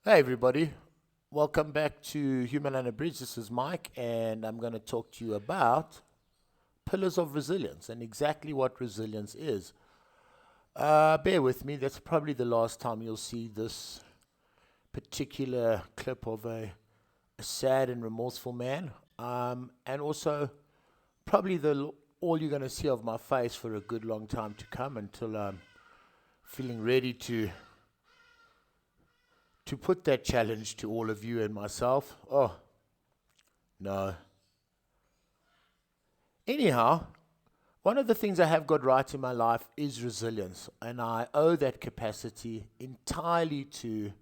Hey everybody, welcome back to Human Unabridged. This is Mike, and I'm going to talk to you about pillars of resilience and exactly what resilience is. Bear with me, that's probably the last time you'll see this particular clip of a sad and remorseful man, and also probably all you're going to see of my face for a good long time to come until I'm feeling ready to put that challenge to all of you and myself. Oh, no. Anyhow, one of the things I have got right in my life is resilience, and I owe that capacity entirely to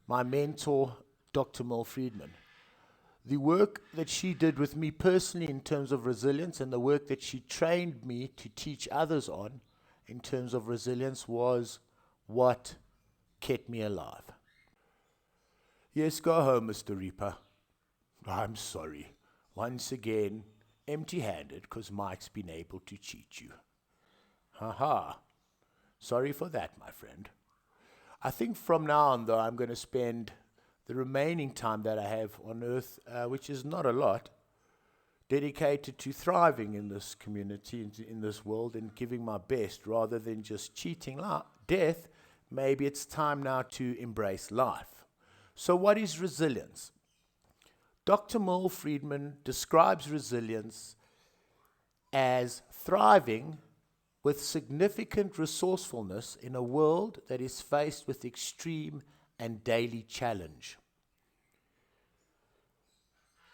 my mentor, Dr. Mel Friedman. The work that she did with me personally in terms of resilience and the work that she trained me to teach others on in terms of resilience was what kept me alive. Yes, go home, Mr. Reaper. I'm sorry. Once again, empty-handed because Mike's been able to cheat you. Ha. Sorry for that, my friend. I think from now on, though, I'm going to spend the remaining time that I have on Earth, which is not a lot, dedicated to thriving in this community, in this world, and giving my best rather than just cheating death. Maybe it's time now to embrace life. So what is resilience? Dr. Mel Friedman describes resilience as thriving with significant resourcefulness in a world that is faced with extreme and daily challenge.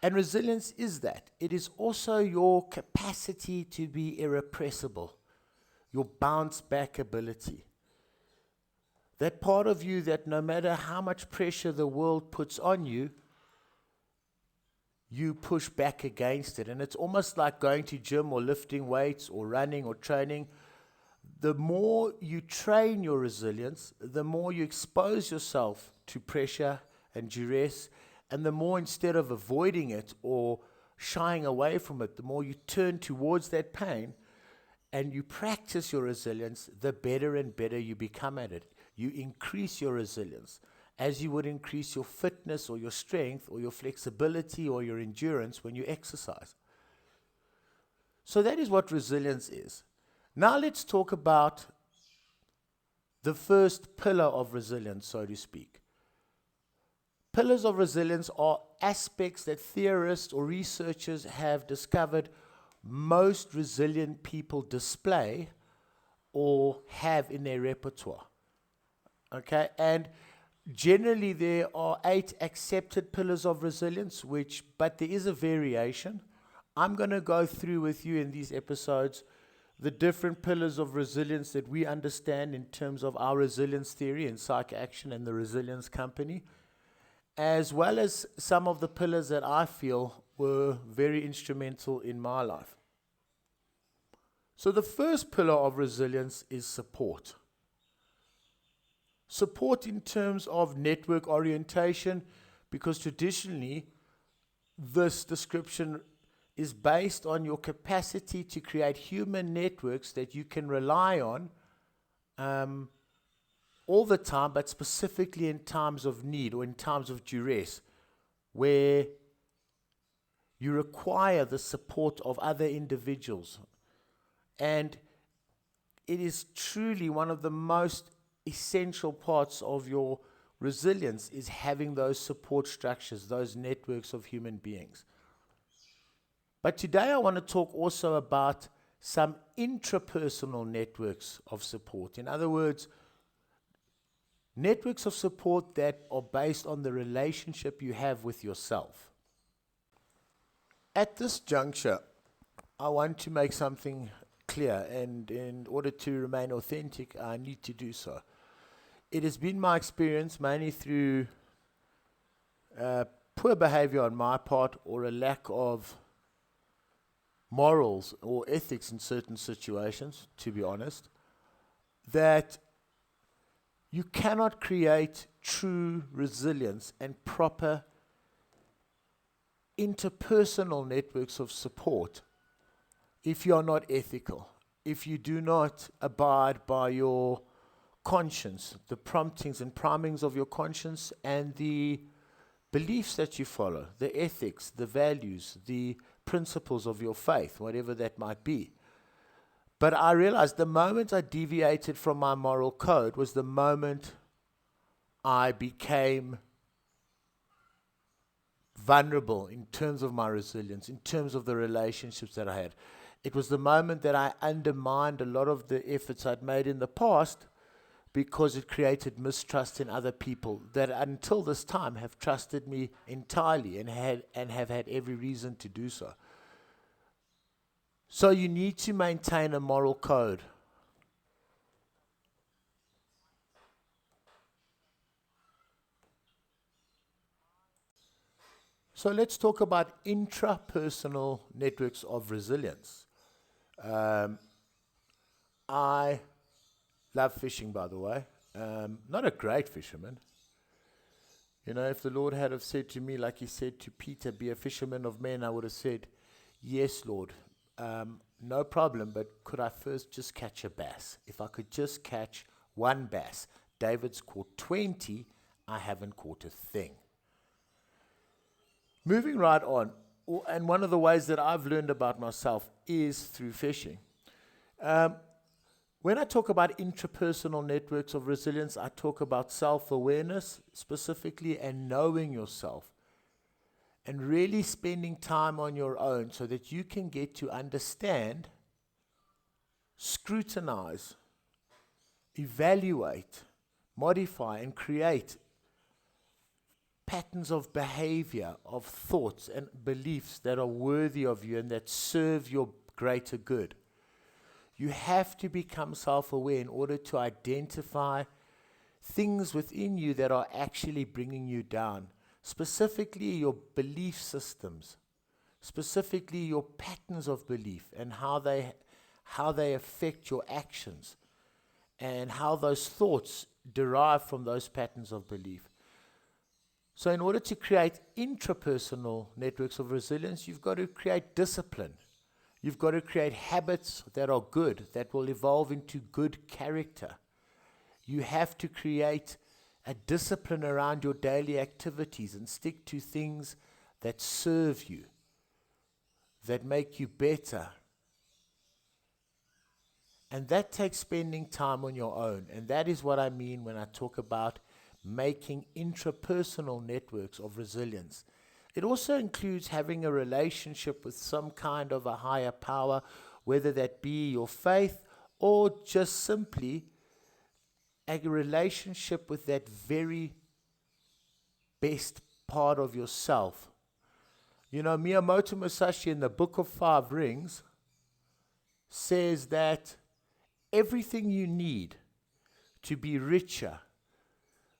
And resilience is that. It is also your capacity to be irrepressible, your bounce back ability. That part of you that no matter how much pressure the world puts on you, you push back against it. And it's almost like going to gym or lifting weights or running or training. The more you train your resilience, the more you expose yourself to pressure and duress, and the more, instead of avoiding it or shying away from it, the more you turn towards that pain and you practice your resilience, the better and better you become at it. You increase your resilience as you would increase your fitness or your strength or your flexibility or your endurance when you exercise. So that is what resilience is. Now let's talk about the first pillar of resilience, so to speak. Pillars of resilience are aspects that theorists or researchers have discovered most resilient people display or have in their repertoire. Okay, and generally there are 8 accepted pillars of resilience, but there is a variation. I'm going to go through with you in these episodes the different pillars of resilience that we understand in terms of our resilience theory in Psych Action and the Resilience Company, as well as some of the pillars that I feel were very instrumental in my life. So the first pillar of resilience is support. Support in terms of network orientation, because traditionally this description is based on your capacity to create human networks that you can rely on all the time, but specifically in times of need or in times of duress, where you require the support of other individuals. And it is truly one of the most essential parts of your resilience is having those support structures, those networks of human beings. But today I want to talk also about some intrapersonal networks of support. In other words, networks of support that are based on the relationship you have with yourself. At this juncture, I want to make something clear, and in order to remain authentic, I need to do so. It has been my experience, mainly through poor behavior on my part or a lack of morals or ethics in certain situations, to be honest, that you cannot create true resilience and proper interpersonal networks of support if you are not ethical, if you do not abide by your conscience, the promptings and primings of your conscience, and the beliefs that you follow, the ethics, the values, the principles of your faith, whatever that might be. But I realized the moment I deviated from my moral code was the moment I became vulnerable in terms of my resilience, in terms of the relationships that I had. It was the moment that I undermined a lot of the efforts I'd made in the past because it created mistrust in other people that until this time have trusted me entirely and have had every reason to do so. So you need to maintain a moral code. So let's talk about intrapersonal networks of resilience. I love fishing, by the way. Not a great fisherman. You know, if the Lord had have said to me, like he said to Peter, be a fisherman of men, I would have said, yes, Lord, no problem, but could I first just catch a bass? If I could just catch one bass. David's caught 20, I haven't caught a thing. Moving right on, and one of the ways that I've learned about myself is through fishing. When I talk about intrapersonal networks of resilience, I talk about self-awareness specifically and knowing yourself and really spending time on your own so that you can get to understand, scrutinize, evaluate, modify, and create patterns of behavior, of thoughts and beliefs that are worthy of you and that serve your greater good. You have to become self-aware in order to identify things within you that are actually bringing you down, specifically your belief systems, specifically your patterns of belief and how they affect your actions and how those thoughts derive from those patterns of belief. So in order to create intrapersonal networks of resilience, you've got to create discipline. You've got to create habits that are good, that will evolve into good character. You have to create a discipline around your daily activities and stick to things that serve you, that make you better. And that takes spending time on your own. And that is what I mean when I talk about making intrapersonal networks of resilience. It also includes having a relationship with some kind of a higher power, whether that be your faith or just simply a relationship with that very best part of yourself. You know, Miyamoto Musashi in the Book of Five Rings says that everything you need to be richer,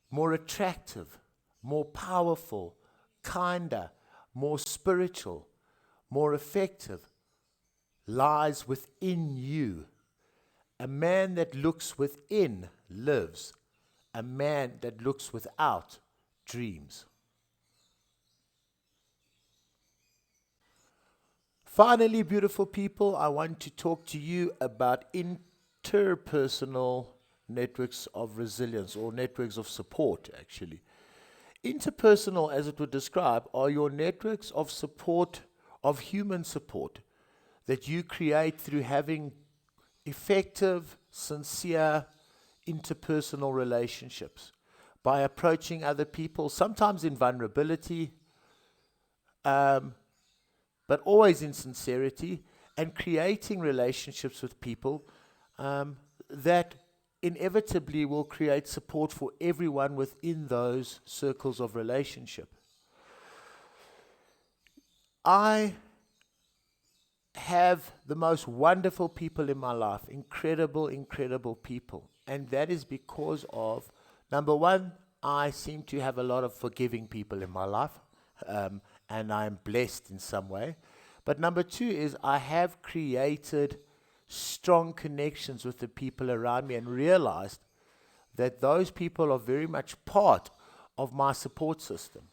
more attractive, more powerful, kinder, more spiritual, more effective, lies within you. A man that looks within lives. A man that looks without dreams. Finally, beautiful people, I want to talk to you about interpersonal networks of resilience or networks of support, actually. Interpersonal, as it would describe, are your networks of support, of human support, that you create through having effective, sincere, interpersonal relationships by approaching other people, sometimes in vulnerability, but always in sincerity, and creating relationships with people that inevitably will create support for everyone within those circles of relationship. I have the most wonderful people in my life, incredible, incredible people. And that is because of, number one, I seem to have a lot of forgiving people in my life, and I'm blessed in some way. But number two is I have created strong connections with the people around me and realized that those people are very much part of my support system.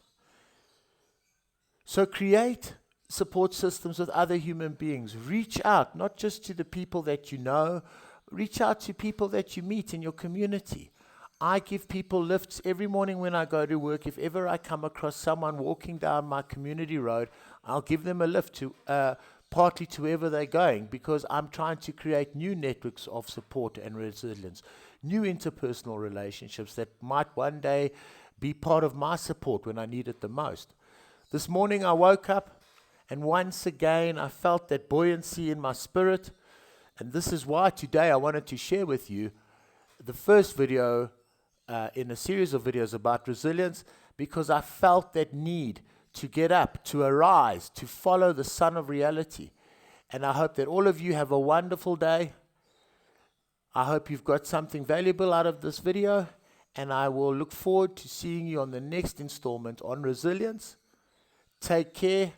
So create support systems with other human beings. Reach out, not just to the people that you know, Reach out to people that you meet in your community. I give people lifts every morning when I go to work. If ever I come across someone walking down my community road, I'll give them a lift to partly to wherever they're going, because I'm trying to create new networks of support and resilience, new interpersonal relationships that might one day be part of my support when I need it the most. This morning I woke up and once again I felt that buoyancy in my spirit, and this is why today I wanted to share with you the first video in a series of videos about resilience, because I felt that need to get up, to arise, to follow the sun of reality. And I hope that all of you have a wonderful day. I hope you've got something valuable out of this video, and I will look forward to seeing you on the next installment on resilience. Take care.